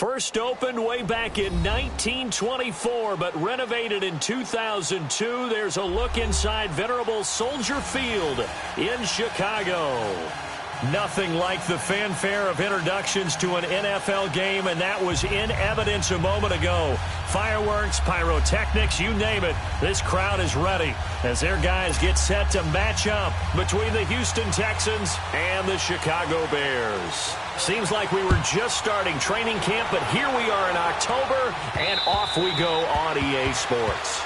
First opened way back in 1924, but renovated in 2002. There's a look inside venerable Soldier Field in Chicago. Nothing like the fanfare of introductions to an NFL game, and that was in evidence a moment ago. Fireworks, pyrotechnics, you name it. This crowd is ready as their guys get set to match up between the Houston Texans and the Chicago Bears. Seems like we were just starting training camp, but here we are in October, and off we go on EA Sports.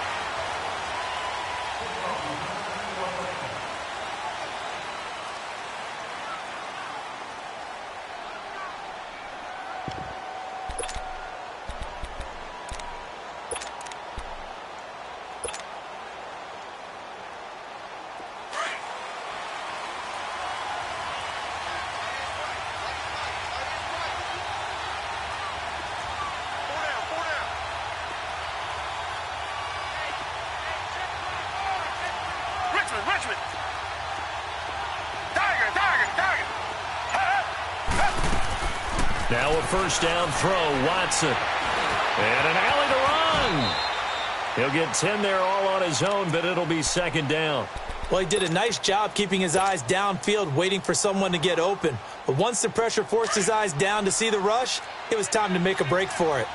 Now a first down throw, Watson. And an alley to run. He'll get 10 there all on his own, but it'll be second down. Well, he did a nice job keeping his eyes downfield, waiting for someone to get open. But once the pressure forced his eyes down to see the rush, it was time to make a break for it.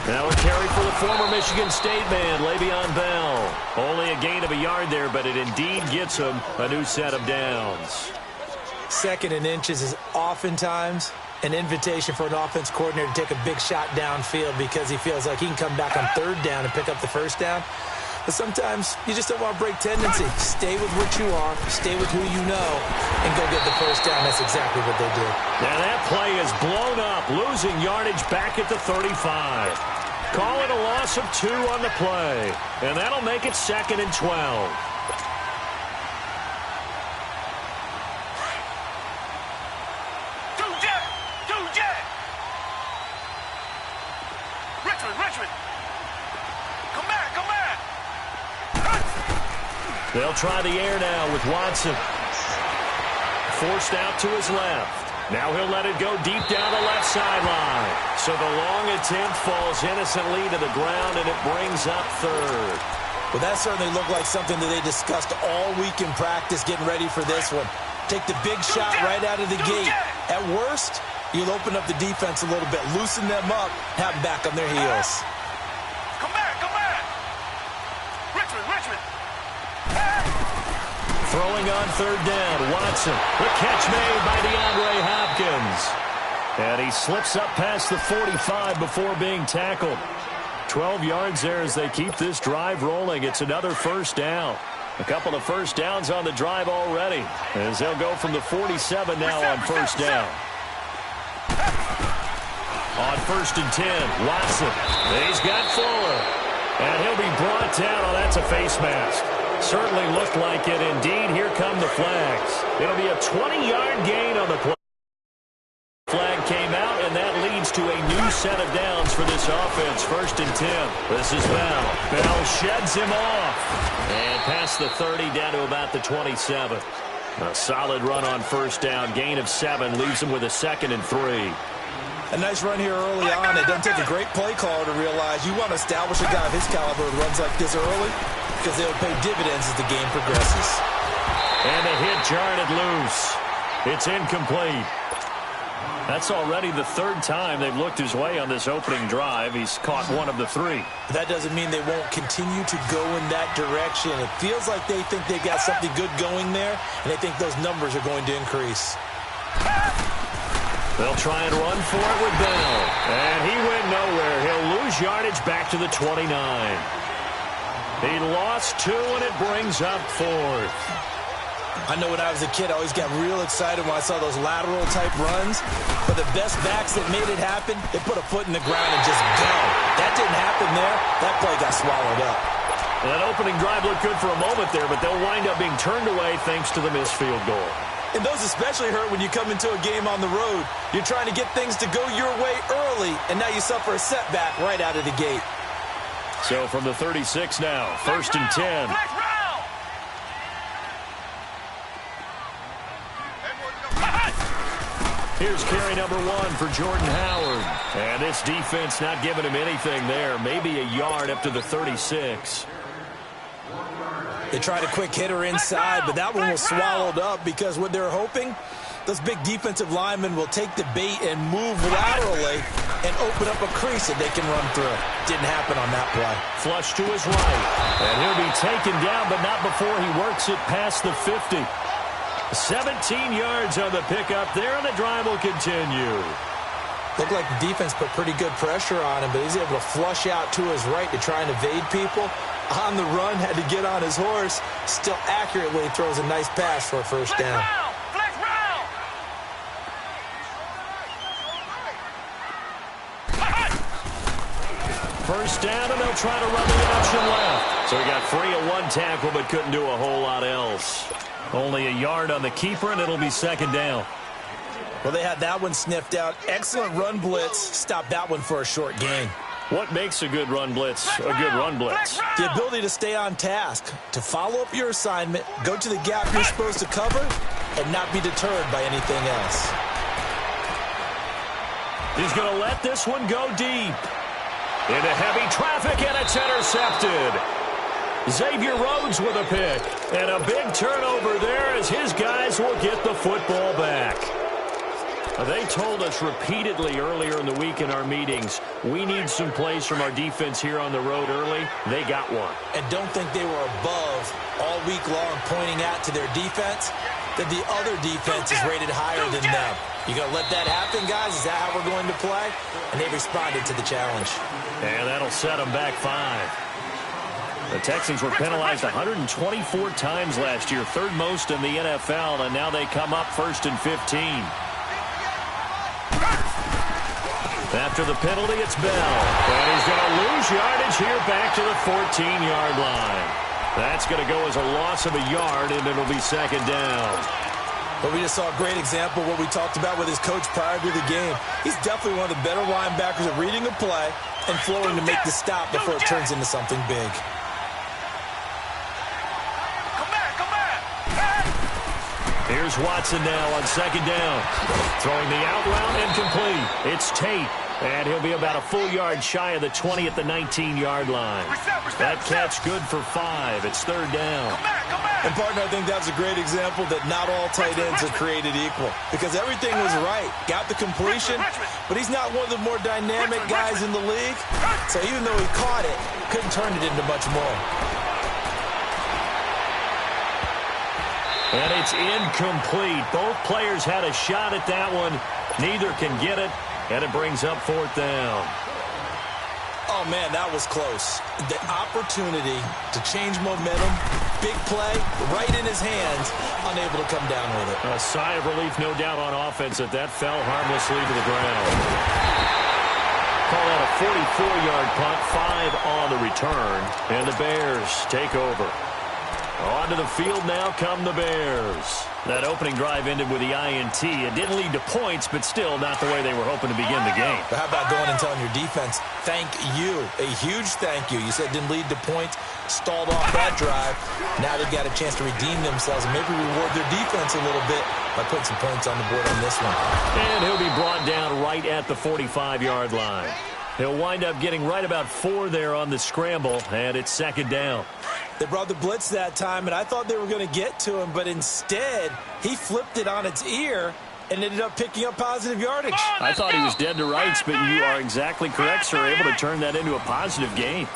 Now a carry for the former Michigan State man, Le'Veon Bell. Only a gain of a yard there, but it indeed gets him a new set of downs. Second and inches is oftentimes an invitation for an offense coordinator to take a big shot downfield because he feels like he can come back on third down and pick up the first down. But sometimes you just don't want to break tendency. Stay with what you are, stay with who you know, and go get the first down. That's exactly what they did. Now that play is blown up, losing yardage back at the 35. Call it a loss of 2 on the play, and that'll make it second and 12. They'll try the air now with Watson. Forced out to his left. Now he'll let it go deep down the left sideline. So the long attempt falls innocently to the ground, and it brings up third. Well, that certainly looked like something that they discussed all week in practice, getting ready for this one. Take the big shot right out of the gate. At worst, you'll open up the defense a little bit, loosen them up, have them back on their heels. Throwing on third down, Watson. The catch made by DeAndre Hopkins. And he slips up past the 45 before being tackled. 12 yards there as they keep this drive rolling. It's another first down. A couple of first downs on the drive already, as they'll go from the 47 now on first down. On first and 10, Watson. He's got Fuller. And he'll be brought down. Oh, that's a face mask. Certainly looked like it. Indeed, here come the flags. It'll be a 20-yard gain on the play. Flag came out, and that leads to a new set of downs for this offense. First and 10. This is Bell. Bell sheds him off. And past the 30, down to about the 27. A solid run on first down. Gain of 7 leaves him with a second and 3. A nice run here early on. It doesn't take a great play caller to realize you want to establish a guy of his caliber who runs like this early, because they'll pay dividends as the game progresses. And a hit jarred it loose. It's incomplete. That's already the third time they've looked his way on this opening drive. He's caught one of the 3. That doesn't mean they won't continue to go in that direction. It feels like they think they've got something good going there, and they think those numbers are going to increase. They'll try and run for it with Bell. And he went nowhere. He'll lose yardage back to the 29. He lost 2, and it brings up 4th. I know when I was a kid, I always got real excited when I saw those lateral-type runs. But the best backs that made it happen, they put a foot in the ground and just go. That didn't happen there. That play got swallowed up. That opening drive looked good for a moment there, but they'll wind up being turned away thanks to the missed field goal. And those especially hurt when you come into a game on the road. You're trying to get things to go your way early, and now you suffer a setback right out of the gate. So from the 36 now, first and 10. Here's carry number 1 for Jordan Howard. And this defense not giving him anything there. Maybe a yard up to the 36. They tried a quick hitter inside, but that one was swallowed up because what they're hoping, those big defensive linemen will take the bait and move laterally and open up a crease that they can run through. Didn't happen on that play. Flush to his right. And he'll be taken down, but not before he works it past the 50. 17 yards on the pickup there, and the drive will continue. Looked like the defense put pretty good pressure on him, but he's able to flush out to his right to try and evade people. On the run, had to get on his horse. Still accurately throws a nice pass for a first down. First down, and they'll try to run the option left. So he got free of one tackle, but couldn't do a whole lot else. Only a yard on the keeper, and it'll be second down. Well, they had that one sniffed out. Excellent run blitz. Stopped that one for a short gain. What makes a good run blitz a good run blitz? The ability to stay on task, to follow up your assignment, go to the gap you're supposed to cover, and not be deterred by anything else. He's going to let this one go deep. Into heavy traffic, and it's intercepted. Xavier Rhodes with a pick. And a big turnover there as his guys will get the football back. They told us repeatedly earlier in the week in our meetings, we need some plays from our defense here on the road early. They got one. And don't think they were above all week long pointing out to their defense that the other defense is rated higher than them. You going to let that happen, guys? Is that how we're going to play? And they responded to the challenge. And that'll set them back 5. The Texans were penalized 124 times last year, third most in the NFL, and now they come up first and 15. After the penalty, it's Bell. And he's going to lose yardage here back to the 14-yard line. That's going to go as a loss of a yard, and it'll be second down. But we just saw a great example of what we talked about with his coach prior to the game. He's definitely one of the better linebackers at reading a play and flowing to make the stop before it turns into something big. Here's Watson now on second down. Throwing the out route incomplete. It's Tate. And he'll be about a full yard shy of the 20 at the 19-yard line. That catch good for 5. It's third down. And, partner, I think that's a great example that not all tight ends are created equal. Because everything was right. Got the completion, but he's not one of the more dynamic guys in the league. So even though he caught it, couldn't turn it into much more. And it's incomplete. Both players had a shot at that one. Neither can get it. And it brings up fourth down. Oh, man, that was close. The opportunity to change momentum, big play, right in his hands, unable to come down with it. A sigh of relief, no doubt, on offense that fell harmlessly to the ground. Call that a 44-yard punt, 5 on the return. And the Bears take over. Onto the field now come the Bears. That opening drive ended with the INT. It didn't lead to points, but still not the way they were hoping to begin the game. But how about going and telling your defense, thank you, a huge thank you. You said it didn't lead to points, stalled off that drive. Now they've got a chance to redeem themselves and maybe reward their defense a little bit by putting some points on the board on this one. And he'll be brought down right at the 45-yard line. He'll wind up getting right about 4 there on the scramble, and it's second down. They brought the blitz that time, and I thought they were going to get to him, but instead, he flipped it on its ear and ended up picking up positive yardage. I thought he was dead to rights, but you are exactly correct, sir, able to turn that into a positive gain.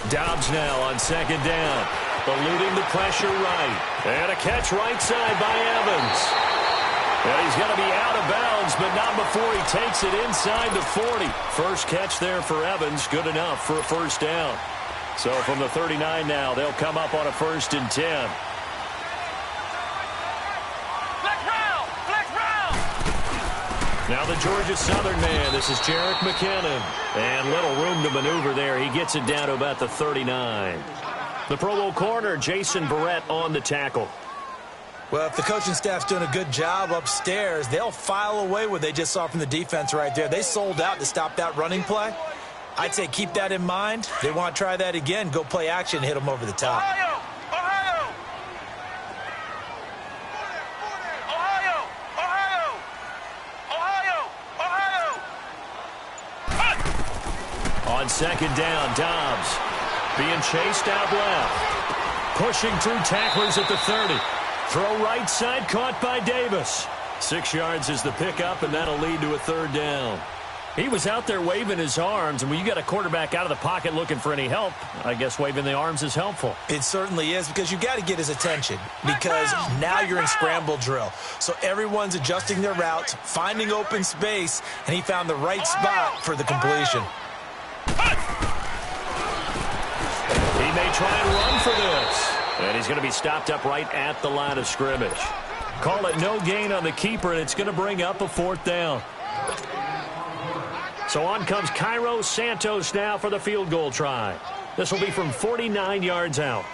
Dobbs now on second down. Eluding the pressure right. And a catch right side by Evans. And he's going to be out of bounds, but not before he takes it inside the 40. First catch there for Evans. Good enough for a first down. So from the 39 now, they'll come up on a 1st and 10. Now the Georgia Southern man. This is Jerick McKinnon. And little room to maneuver there. He gets it down to about the 39. The Pro Bowl corner, Jason Barrett, on the tackle. Well, if the coaching staff's doing a good job upstairs, they'll file away what they just saw from the defense right there. They sold out to stop that running play. I'd say keep that in mind. They want to try that again. Go play action, hit them over the top. Ohio! Ohio! Ohio! Ohio! Ohio! Ohio! On second down, Dobbs being chased out left. Pushing through tacklers at the 30. Throw right side, caught by Davis. 6 yards is the pickup, and that'll lead to a third down. He was out there waving his arms, and when you got a quarterback out of the pocket looking for any help, I guess waving the arms is helpful. It certainly is, because you got to get his attention, because now you're in scramble drill. So everyone's adjusting their routes, finding open space, and he found the right spot for the completion. He may try and run for this. And he's going to be stopped up right at the line of scrimmage. Call it no gain on the keeper, and it's going to bring up a fourth down. So on comes Cairo Santos now for the field goal try. This will be from 49 yards out.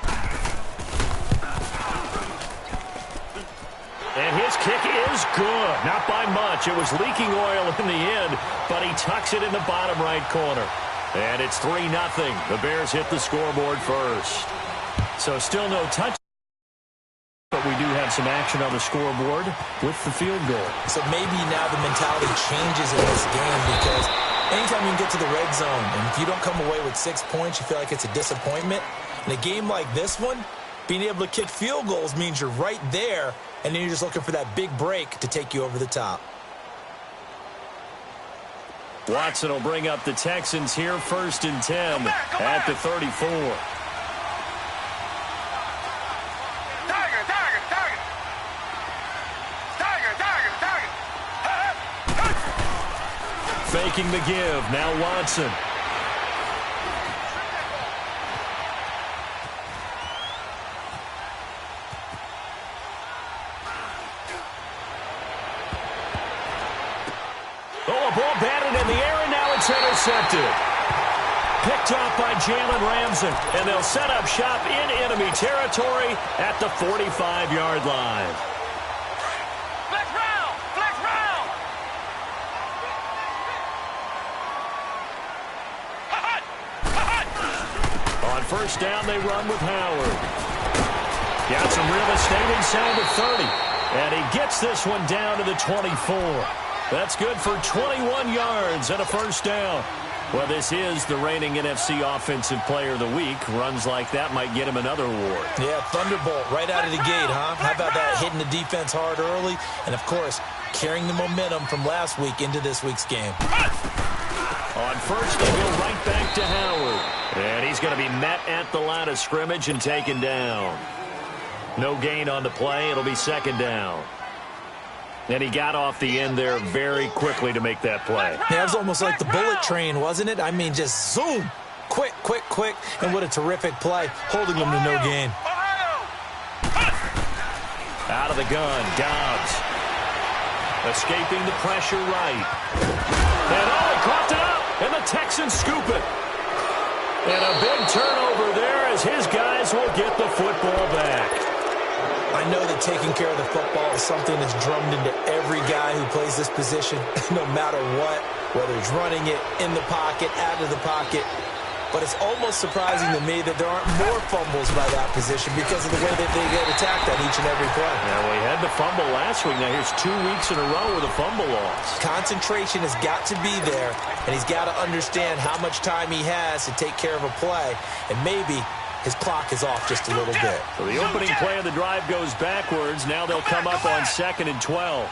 And his kick is good. Not by much. It was leaking oil in the end, but he tucks it in the bottom right corner. And it's 3-0. The Bears hit the scoreboard first. So still no touch, but we do have some action on the scoreboard with the field goal. So maybe now the mentality changes in this game, because anytime you can get to the red zone, and if you don't come away with 6 points, you feel like it's a disappointment. In a game like this one, being able to kick field goals means you're right there, and then you're just looking for that big break to take you over the top. Watson will bring up the Texans here, 1st and 10 at the 34. Faking the give. Now Watson. Oh, a ball batted in the air, and now it's intercepted. Picked off by Jalen Ramsey, and they'll set up shop in enemy territory at the 45-yard line. First down, they run with Howard. Got some real estate inside the 30. And he gets this one down to the 24. That's good for 21 yards and a first down. Well, this is the reigning NFC Offensive Player of the Week. Runs like that might get him another award. Yeah, thunderbolt right out of the gate, huh? How about that, hitting the defense hard early? And, of course, carrying the momentum from last week into this week's game. On first, they go right back to Howard. And he's going to be met at the line of scrimmage and taken down. No gain on the play. It'll be second down. And he got off the end there very quickly to make that play. Yeah, it was almost like the bullet train, wasn't it? I mean, just zoom. Quick, quick, quick. And what a terrific play, holding them to no gain. Out of the gun, Dobbs. Escaping the pressure right. And he caught it up. And the Texans scoop it. And a big turnover there as his guys will get the football back. I know that taking care of the football is something that's drummed into every guy who plays this position, no matter what, whether he's running it, in the pocket, out of the pocket. But it's almost surprising to me that there aren't more fumbles by that position because of the way that they get attacked on each and every play. Yeah, well, he had the fumble last week. Now here's 2 weeks in a row with a fumble loss. Concentration has got to be there, and he's got to understand how much time he has to take care of a play, and maybe his clock is off just a little bit. So the opening play of the drive goes backwards. Now they'll come up on 2nd and 12.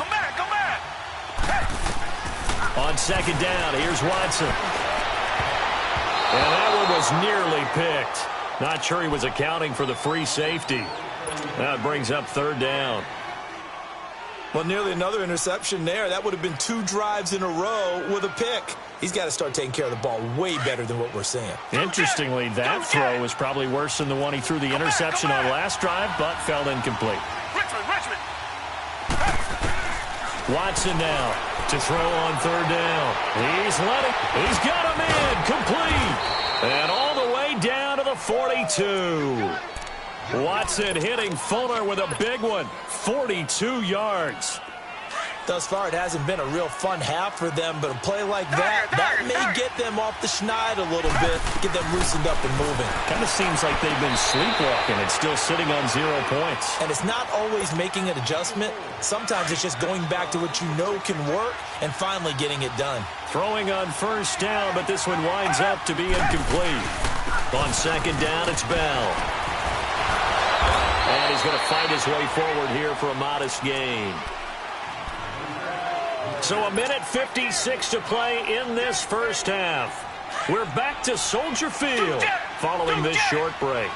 Come back, come back. On second down, here's Watson. And that one was nearly picked. Not sure he was accounting for the free safety. That brings up third down. Well, nearly another interception there. That would have been 2 drives in a row with a pick. He's got to start taking care of the ball way better than what we're seeing. Interestingly, that throw was probably worse than the one he threw the interception on last drive, but fell incomplete. Richmond. Watson now to throw on third down. He's got him in, complete. And all the way down to the 42. Watson hitting Fuller with a big one. 42 yards. Thus far, it hasn't been a real fun half for them, but a play like that may get them off the schneid a little bit, get them loosened up and moving. Kind of seems like they've been sleepwalking and still sitting on 0 points. And it's not always making an adjustment. Sometimes it's just going back to what you know can work and finally getting it done. Throwing on first down, but this one winds up to be incomplete. On second down, it's Bell. And he's going to fight his way forward here for a modest gain. So a minute 56 to play in this first half. We're back to Soldier Field following this short break.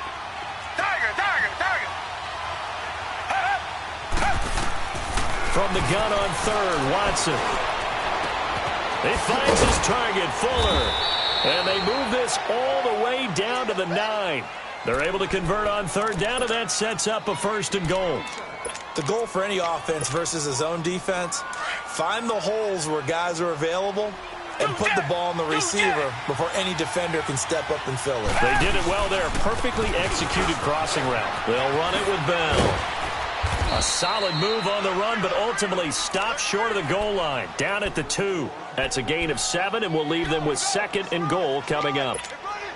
From the gun on third, Watson. He finds his target, Fuller. And they move this all the way down to the 9. They're able to convert on third down, and that sets up a 1st and goal. The goal for any offense versus a zone defense, find the holes where guys are available and put the ball on the receiver before any defender can step up and fill it. They did it well there. Perfectly executed crossing route. They'll run it with Bell. A solid move on the run, but ultimately stopped short of the goal line. Down at the 2. That's a gain of 7, and we'll leave them with 2nd and goal coming up.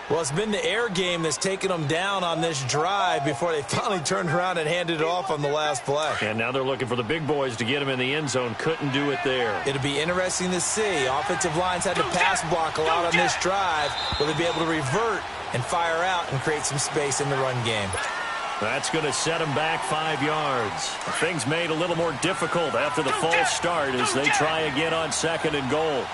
Well, it's been the air game that's taken them down on this drive before they finally turned around and handed it off on the last play. And now they're looking for the big boys to get him in the end zone. Couldn't do it there. It'll be interesting to see. Offensive lines had to pass block a lot on this drive. Will they be able to revert and fire out and create some space in the run game? That's going to set them back 5 yards. Things made a little more difficult after the false start as they try again on 2nd and goal.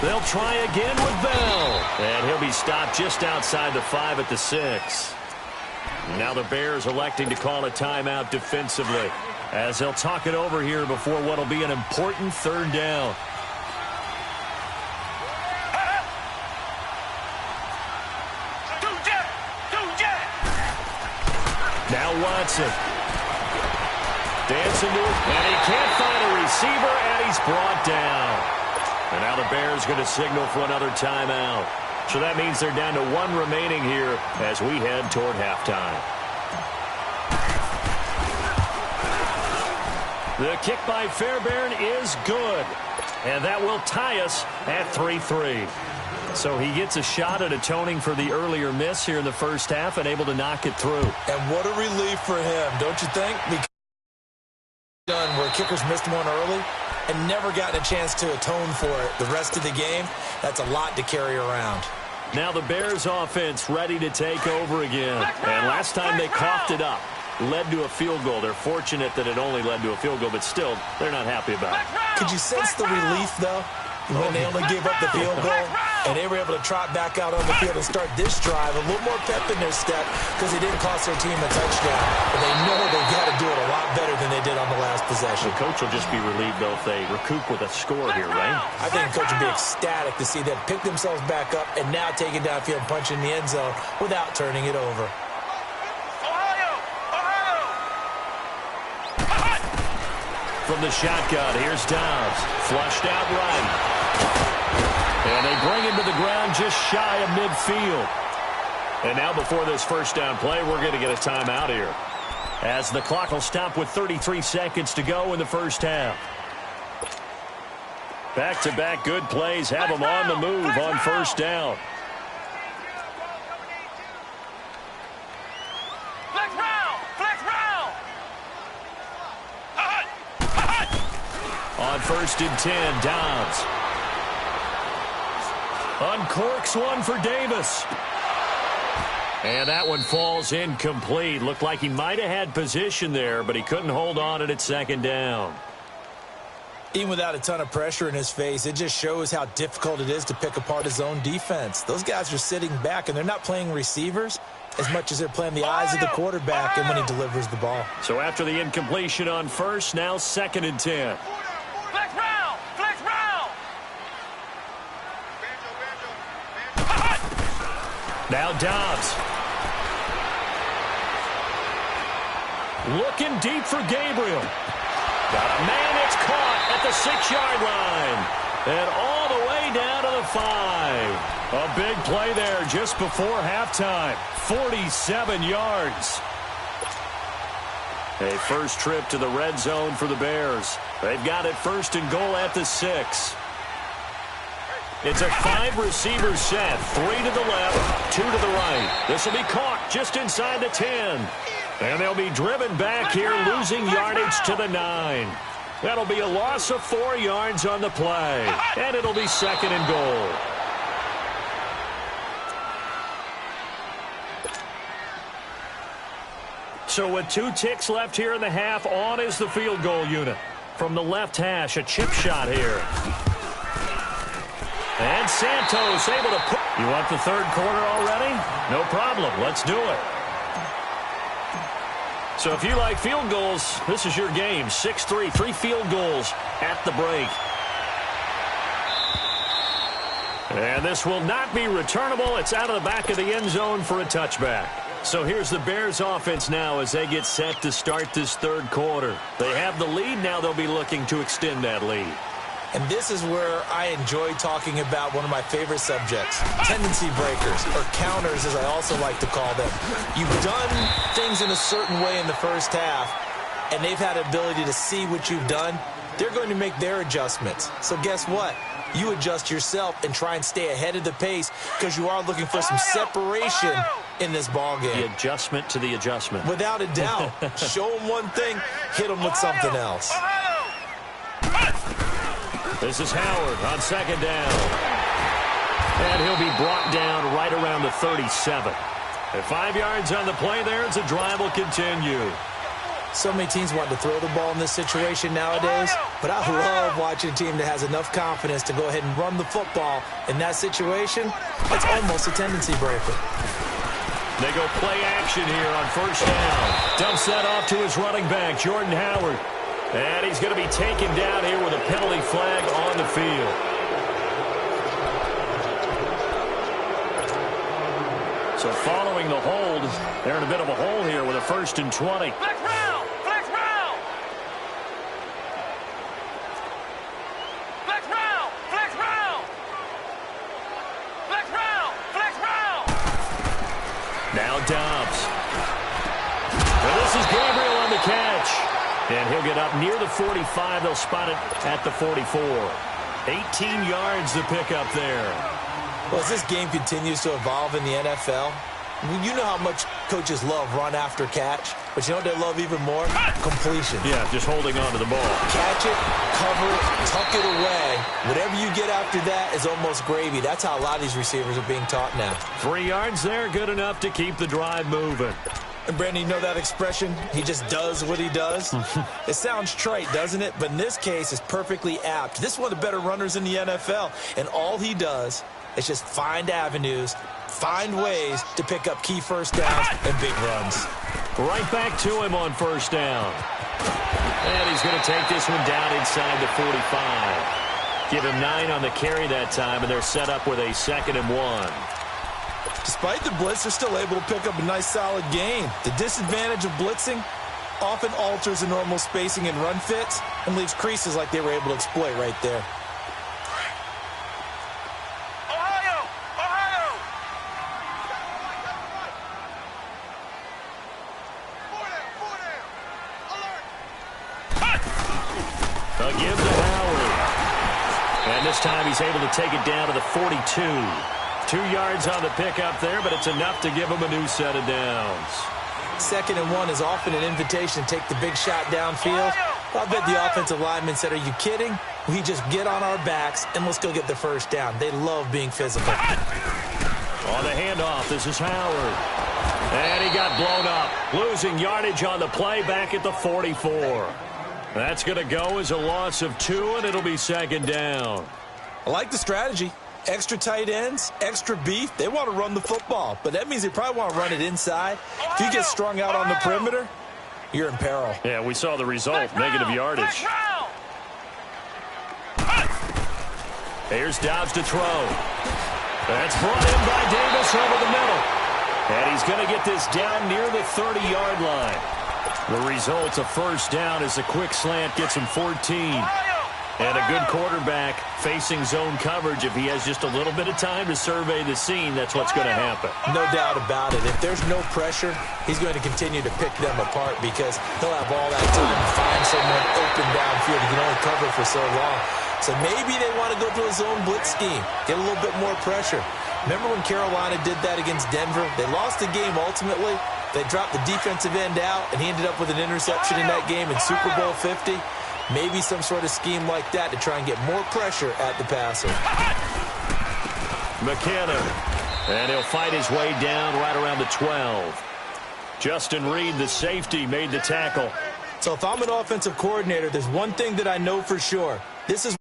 They'll try again with Bell. And he'll be stopped just outside the 5 at the 6. Now the Bears electing to call a timeout defensively as they'll talk it over here before what will be an important 3rd down. Now Watson. Dancing to it, and he can't find a receiver, and he's brought down. And now the Bears going to signal for another timeout. So that means they're down to 1 remaining here as we head toward halftime. The kick by Fairbairn is good. And that will tie us at 3-3. So he gets a shot at atoning for the earlier miss here in the first half and able to knock it through. And what a relief for him, don't you think? Because done where kickers missed one early and never gotten a chance to atone for it the rest of the game. That's a lot to carry around. Now the Bears offense ready to take over again. And last time they coughed it up, led to a field goal. They're fortunate that it only led to a field goal, but still, they're not happy about it. Could you sense the relief, though, when they only gave up the field goal and they were able to trot back out on the field and start this drive a little more pep in their step because they didn't cost their team a touchdown. But they know they got to do it a lot better than they did on the last possession. The coach will just be relieved, though, if they recoup with a score here, right? I think the coach will be ecstatic to see them pick themselves back up and now take it downfield and punch in the end zone without turning it over. From the shotgun, here's Dobbs. Flushed out right. And they bring him to the ground just shy of midfield. And now before this first down play, we're going to get a timeout here, as the clock will stop with 33 seconds to go in the first half. Back-to-back good plays have them on the move on first down. On 1st and 10, Dobbs uncorks one for Davis. And that one falls incomplete. Looked like he might have had position there, but he couldn't hold on at 2nd down. Even without a ton of pressure in his face, it just shows how difficult it is to pick apart his own defense. Those guys are sitting back, and they're not playing receivers as much as they're playing the eyes of the quarterback and when he delivers the ball. So after the incompletion on first, now 2nd and 10. Now Dobbs. Looking deep for Gabriel. Got a man, it's caught at the 6-yard line. And all the way down to the A big play there just before halftime. 47 yards. A first trip to the red zone for the Bears. They've got it first and goal at the 6. It's a 5-receiver set. 3 to the left, 2 to the right. This will be caught just inside the 10. And they'll be driven back here, losing yardage to the 9. That'll be a loss of 4 yards on the play. And it'll be second and goal. So with 2 ticks left here in the half, on is the field goal unit. From the left hash, a chip shot here. And Santos able to put... You want the third quarter already? No problem. Let's do it. So if you like field goals, this is your game. 6-3, 3 field goals at the break. And this will not be returnable. It's out of the back of the end zone for a touchback. So here's the Bears offense now as they get set to start this third quarter. They have the lead. Now they'll be looking to extend that lead. And this is where I enjoy talking about one of my favorite subjects, tendency breakers, or counters as I also like to call them. You've done things in a certain way in the first half, and they've had the ability to see what you've done. They're going to make their adjustments. So guess what? You adjust yourself and try and stay ahead of the pace because you are looking for some separation in this ball game. The adjustment to the adjustment. Without a doubt. Show them one thing, hit them with something else. This is Howard on second down. And he'll be brought down right around the 37. At 5 yards on the play there, as the drive will continue. So many teams want to throw the ball in this situation nowadays, but I love watching a team that has enough confidence to go ahead and run the football. In that situation, it's almost a tendency breaker. They go play action here on first down. Dumps that off to his running back, Jordan Howard. And he's going to be taken down here with a penalty flag on the field. So following the hold, they're in a bit of a hole here with a 1st and 20. Flex round! Flex round! Flex round! Flex round! Flex round! Flex round! Now Dobbs. Well, this is Gabriel on the catch. And he'll get up near the 45. They'll spot it at the 44. 18 yards to pick up there. Well, as this game continues to evolve in the NFL, you know how much coaches love run after catch, but you know what they love even more? Completion. Yeah, just holding on to the ball. Catch it, cover it, tuck it away. Whatever you get after that is almost gravy. That's how a lot of these receivers are being taught now. 3 yards there, good enough to keep the drive moving. And, Brandon, you know that expression? He just does what he does? It sounds trite, doesn't it? But in this case, it's perfectly apt. This is one of the better runners in the NFL, and all he does is just find avenues, find ways to pick up key first downs and big runs. Right back to him on first down. And he's going to take this one down inside the 45. Give him 9 on the carry that time, and they're set up with a 2nd and 1. Despite the blitz, they're still able to pick up a nice, solid gain. The disadvantage of blitzing often alters the normal spacing and run fits and leaves creases like they were able to exploit right there. Ohio! Ohio! A give to Howard. And this time he's able to take it down to the 42. 2 yards on the pickup there, but it's enough to give him a new set of downs. 2nd and 1 is often an invitation to take the big shot downfield. I bet the offensive lineman said, are you kidding? We just get on our backs and let's go get the first down. They love being physical. On the handoff, this is Howard. And he got blown up, losing yardage on the play back at the 44. That's going to go as a loss of 2, and it'll be 2nd down. I like the strategy. Extra tight ends, extra beef. They want to run the football, but that means they probably want to run it inside. If you get strung out on the perimeter, you're in peril. Yeah, we saw the result, negative yardage. Here's Dobbs to throw. That's brought in by Davis over the middle. And he's going to get this down near the 30-yard line. The result, a first down as a quick slant gets him 14. And a good quarterback facing zone coverage. If he has just a little bit of time to survey the scene, that's what's going to happen. No doubt about it. If there's no pressure, he's going to continue to pick them apart because he'll have all that time to find someone open downfield. He can only cover for so long. So maybe they want to go to a zone blitz scheme, get a little bit more pressure. Remember when Carolina did that against Denver? They lost the game ultimately. They dropped the defensive end out, and he ended up with an interception in that game in Super Bowl 50. Maybe some sort of scheme like that to try and get more pressure at the passer. McKinnon, and he'll fight his way down right around the 12. Justin Reed, the safety, made the tackle. So if I'm an offensive coordinator, there's one thing that I know for sure. This is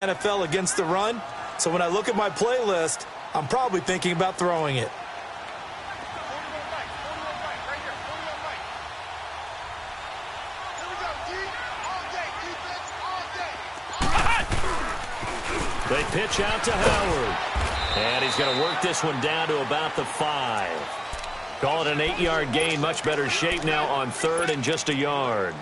NFL against the run. So when I look at my playlist, I'm probably thinking about throwing it. They pitch out to Howard. And he's going to work this one down to about the 5. Call it an 8-yard gain. Much better shape now on 3rd and just a yard.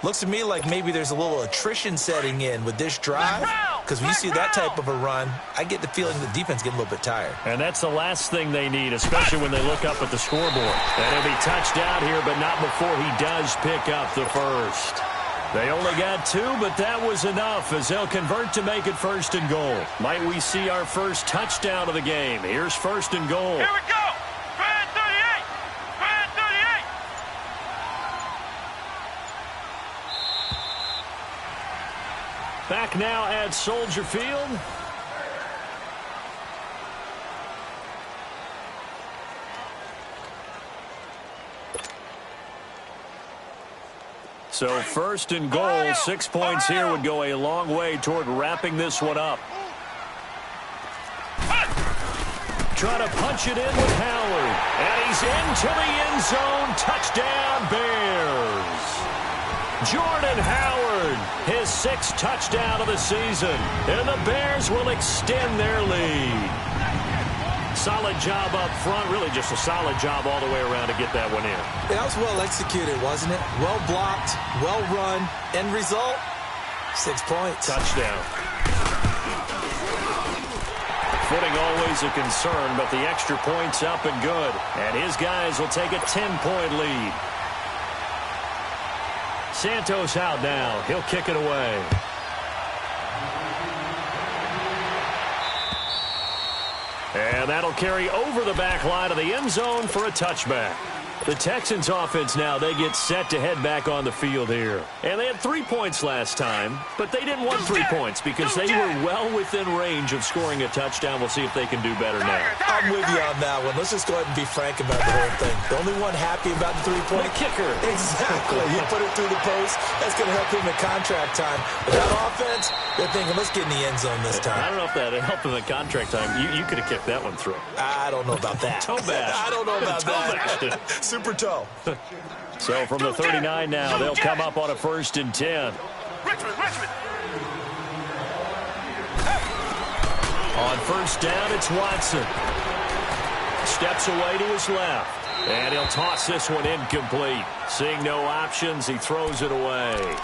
Looks to me like maybe there's a little attrition setting in with this drive. Because when you see that type of a run, I get the feeling the defense getting a little bit tired. And that's the last thing they need, especially when they look up at the scoreboard. And he'll be touched out here, but not before he does pick up the first. They only got 2, but that was enough as they'll convert to make it 1st and goal. Might we see our first touchdown of the game? Here's 1st and goal. Here we go. Grand 38. Grand 38. Back now at Soldier Field. So 1st and goal, 6 points here would go a long way toward wrapping this one up. Trying to punch it in with Howard. And he's into the end zone. Touchdown, Bears. Jordan Howard, his 6th touchdown of the season. And the Bears will extend their lead. Solid job up front. Really just a solid job all the way around to get that one in. That was well executed, wasn't it? Well blocked, well run. End result, 6 points. Touchdown. Footing always a concern, but the extra point's up and good. And his guys will take a 10-point lead. Santos out now. He'll kick it away. And that'll carry over the back line of the end zone for a touchback. The Texans offense now, they get set to head back on the field here. And they had 3 points last time, but they didn't want 3 points because they were well within range of scoring a touchdown. We'll see if they can do better now. I'm with you on that one. Let's just go ahead and be frank about the whole thing. The only one happy about the 3-point kicker. Exactly. He put it through the post. That's going to help him in contract time. But that offense, they're thinking, let's get in the end zone this time. I don't know if that helped him in contract time. You could have kicked that one through. I don't know about that. Toe bash. I don't know about that. Super toe. So from the 39 now, they'll come up on a 1st and 10. Richmond. On 1st down, it's Watson. Steps away to his left. And he'll toss this one incomplete. Seeing no options, he throws it away.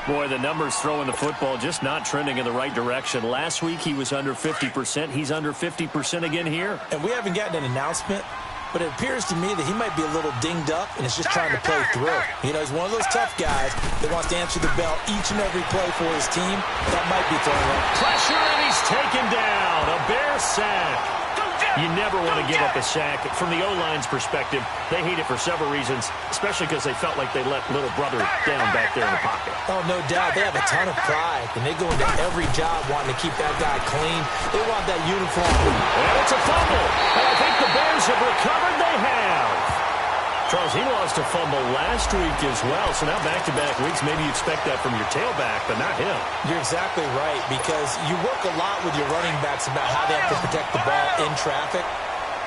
Boy, the numbers throwing the football just not trending in the right direction. Last week, he was under 50%. He's under 50% again here. And we haven't gotten an announcement, but it appears to me that he might be a little dinged up and is just trying to play through. You know, he's one of those tough guys that wants to answer the bell each and every play for his team. That might be throwing up. Pressure, and he's taken down. A Bear sack. You never want to give up a sack. From the O-line's perspective, they hate it for several reasons, especially because they felt like they let little brother down back there in the pocket. Oh, no doubt. They have a ton of pride, and they go into every job wanting to keep that guy clean. They want that uniform. And it's a fumble. And I think the Bears have recovered. They have. Charles, he lost a fumble last week as well, so now back-to-back weeks, maybe you expect that from your tailback, but not him. You're exactly right, because you work a lot with your running backs about how they have to protect the ball in traffic,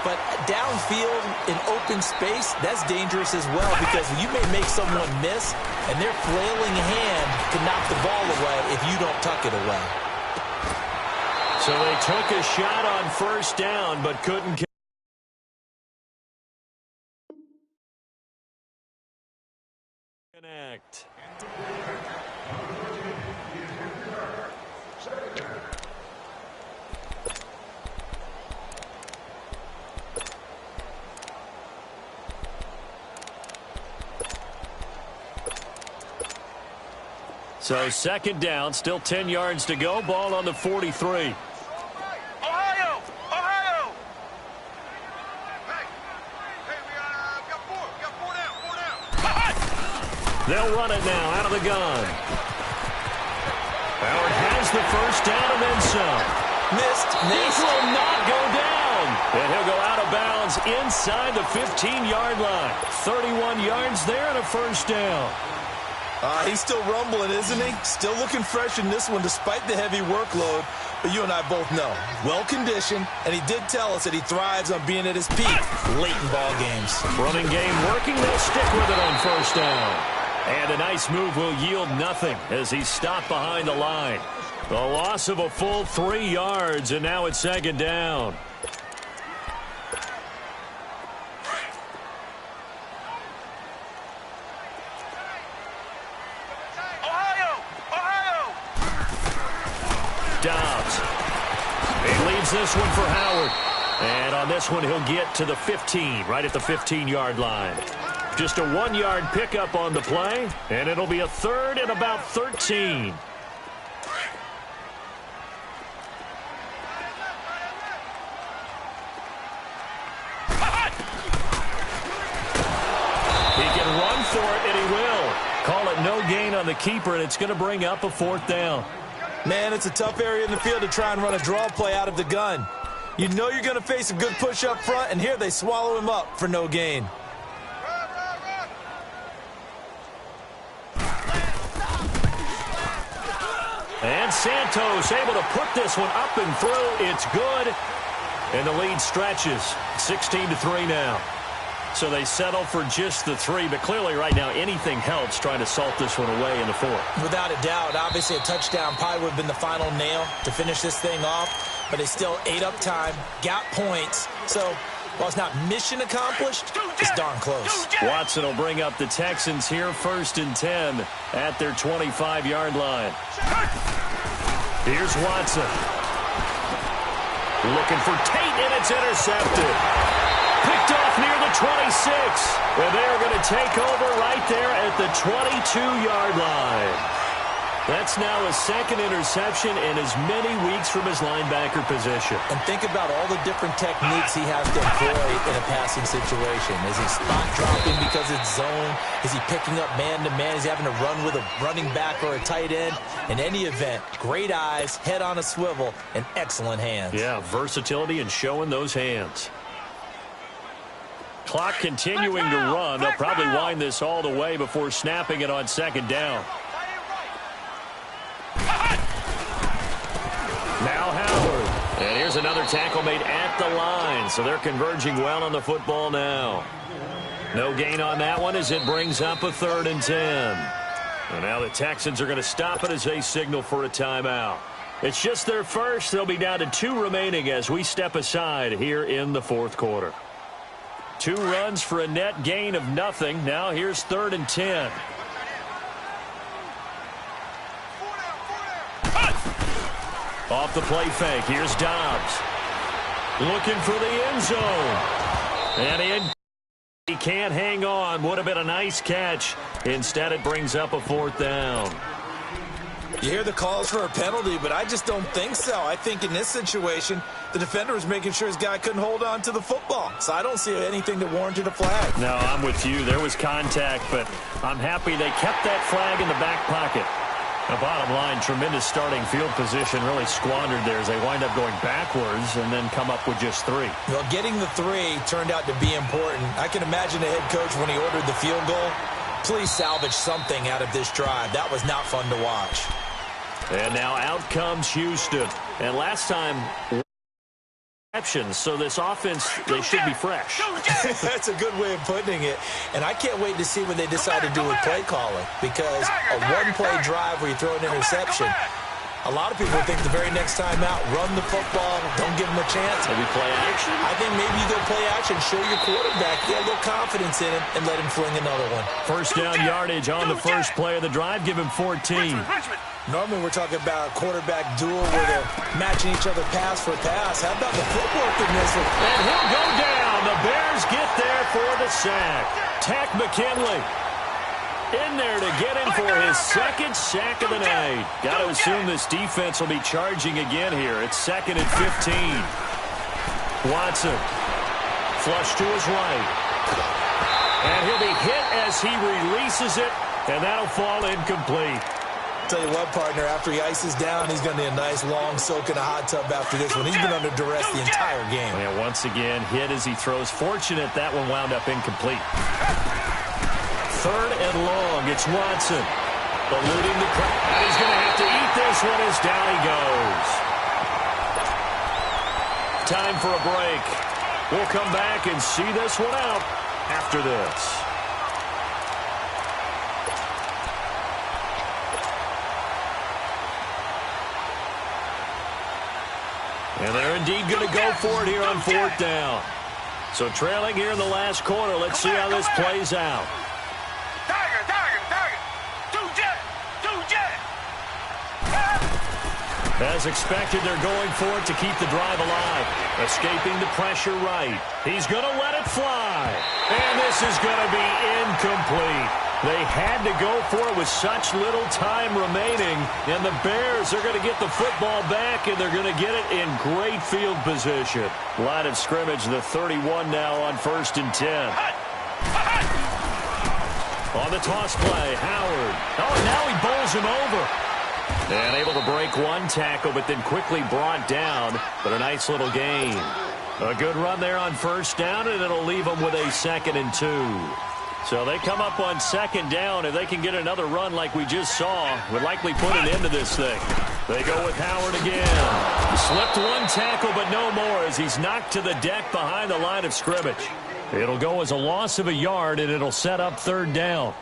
but downfield in open space, that's dangerous as well, because you may make someone miss, and their flailing hand can knock the ball away if you don't tuck it away. So they took a shot on 1st down, but couldn't connect. So second down, still 10 yards to go. Ball on the 43. Ohio! Ohio! Hey, we got four down. They'll run it now out of the gun. Howard has the first down and then some. Missed. This will not go down. And he'll go out of bounds inside the 15-yard line. 31 yards there and a first down. He's still rumbling, isn't he? Still looking fresh in this one despite the heavy workload. But you and I both know, well-conditioned, and he did tell us that he thrives on being at his peak late in ball games. Running game working. They'll stick with it on first down. And a nice move will yield nothing as he's stopped behind the line. The loss of a full 3 yards, and now it's second down. Dobbs. He leaves this one for Howard. And on this one, he'll get to the 15, right at the 15-yard line. Just a 1-yard pickup on the play, and it'll be a third and about 13. He can run for it, and he will. Call it no gain on the keeper, and it's going to bring up a fourth down. Man, it's a tough area in the field to try and run a draw play out of the gun. You know you're going to face a good push up front, and here they swallow him up for no gain. And Santos able to put this one up and through. It's good. And the lead stretches. 16-3 now. So they settle for just the 3, but clearly right now anything helps trying to salt this one away in the 4th. Without a doubt, obviously a touchdown probably would have been the final nail to finish this thing off, but they still ate up time, got points, so while it's not mission accomplished, it's darn close. Watson will bring up the Texans here, 1st and 10 at their 25-yard line. Here's Watson. Looking for Tate, and it's intercepted. Picked off near the 26. And they're going to take over right there at the 22-yard line. That's now a second interception in as many weeks from his linebacker position. And think about all the different techniques he has to employ in a passing situation. Is he spot dropping because it's zone? Is he picking up man-to-man? Is he having to run with a running back or a tight end? In any event, great eyes, head on a swivel, and excellent hands. Yeah, versatility and showing those hands. Clock continuing to run. They'll probably wind this all the way before snapping it on second down. Now Howard. And here's another tackle made at the line. So they're converging well on the football now. No gain on that one as it brings up a 3rd and 10. And now the Texans are going to stop it as they signal for a timeout. It's just their first. They'll be down to 2 remaining as we step aside here in the 4th quarter. 2 runs for a net gain of nothing. Now here's 3rd and 10. Off the play fake. Here's Dobbs. Looking for the end zone. And he can't hang on. Would have been a nice catch. Instead, it brings up a 4th down. You hear the calls for a penalty, but I just don't think so. I think in this situation, the defender was making sure his guy couldn't hold on to the football. So I don't see anything that warranted a flag. No, I'm with you. There was contact, but I'm happy they kept that flag in the back pocket. The bottom line, tremendous starting field position, really squandered there as they wind up going backwards and then come up with just 3. Well, getting the 3 turned out to be important. I can imagine the head coach when he ordered the field goal. Please salvage something out of this drive. That was not fun to watch. And now out comes Houston. And last time, so this offense, they should be fresh. That's a good way of putting it. And I can't wait to see what they decide to do with play calling. Because a one-play drive where you throw an interception, a lot of people think the very next time out, run the football, don't give them a chance. Maybe play action? I think maybe you go play action, show your quarterback, get a little confidence in him, and let him fling another one. First down yardage on the first play of the drive. Give him 14. Normally we're talking about a quarterback duel where they're matching each other pass for pass. How about the footwork in this one? And he'll go down. The Bears get there for the sack. Tack McKinley. In there to get him for his second sack of the night. Got to assume this defense will be charging again here. It's 2nd and 15. Watson. Flush to his right. And he'll be hit as he releases it, and that'll fall incomplete. Tell you what, partner, after he ices down, he's going to need a nice long soak in a hot tub after this one. He's been under duress the entire game. And once again, hit as he throws. Fortunate that one wound up incomplete. 3rd and long. It's Watson. Eluding the crowd. And he's going to have to eat this one as down he goes. Time for a break. We'll come back and see this one out after this. And they're indeed going to go for it here on 4th down. So trailing here in the last quarter. Let's see how this plays out. As expected, they're going for it to keep the drive alive. Escaping the pressure right. He's going to let it fly. And this is going to be incomplete. They had to go for it with such little time remaining. And the Bears are going to get the football back, and they're going to get it in great field position. Line of scrimmage, the 31 now on 1st and 10. On the toss play, Howard. Oh, now he bowls him over. And able to break one tackle, but then quickly brought down. But a nice little gain. A good run there on 1st down, and it'll leave them with a 2nd and 2. So they come up on 2nd down. If they can get another run like we just saw, would likely put an end to this thing. They go with Howard again. Slipped one tackle, but no more as he's knocked to the deck behind the line of scrimmage. It'll go as a loss of a yard, and it'll set up 3rd down.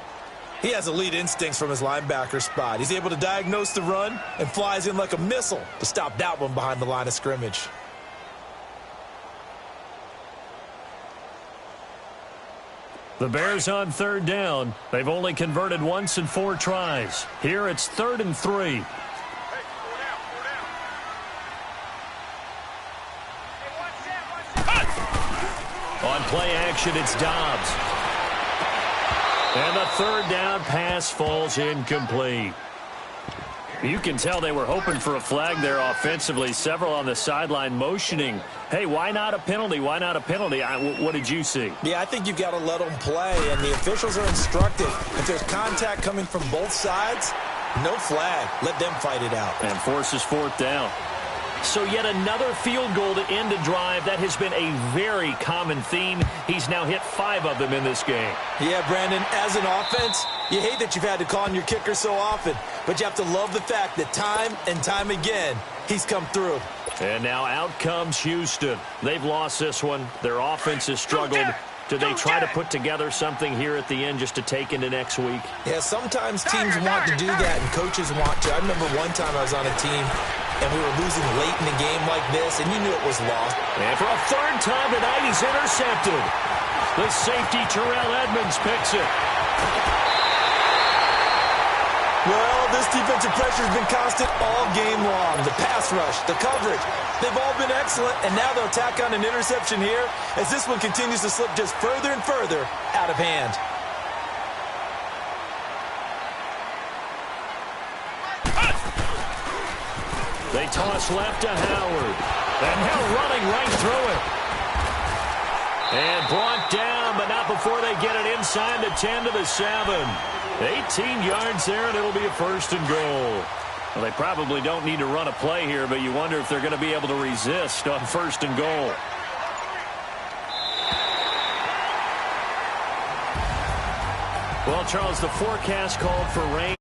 He has elite instincts from his linebacker spot. He's able to diagnose the run and flies in like a missile to stop that one behind the line of scrimmage. The Bears on 3rd down. They've only converted once in 4 tries. Here it's 3rd and 3. On play action, it's Dobbs. And the 3rd down pass falls incomplete. You can tell they were hoping for a flag there offensively. Several on the sideline motioning. Hey, why not a penalty? Why not a penalty? What did you see? Yeah, I think you've got to let them play, and the officials are instructed. If there's contact coming from both sides, no flag. Let them fight it out. And forces 4th down. So yet another field goal to end a drive. That has been a very common theme. He's now hit 5 of them in this game. Yeah, Brandon, as an offense, you hate that you've had to call on your kicker so often, but you have to love the fact that time and time again, he's come through. And now out comes Houston. They've lost this one. Their offense has struggled. Do they try to put together something here at the end just to take into next week? Yeah, sometimes teams want to do that and coaches want to. I remember one time I was on a team and we were losing late in the game like this, and you knew it was lost. And for a 3rd time tonight, he's intercepted. The safety, Terrell Edmonds, picks it. Well, this defensive pressure has been constant all game long. The pass rush, the coverage, they've all been excellent, and now they'll tack on an interception here as this one continues to slip just further and further out of hand. They toss left to Howard. And now running right through it. And brought down, but not before they get it inside the 10 to the 7. 18 yards there, and it'll be a 1st and goal. Well, they probably don't need to run a play here, but you wonder if they're going to be able to resist on 1st and goal. Well, Charles, the forecast called for rain.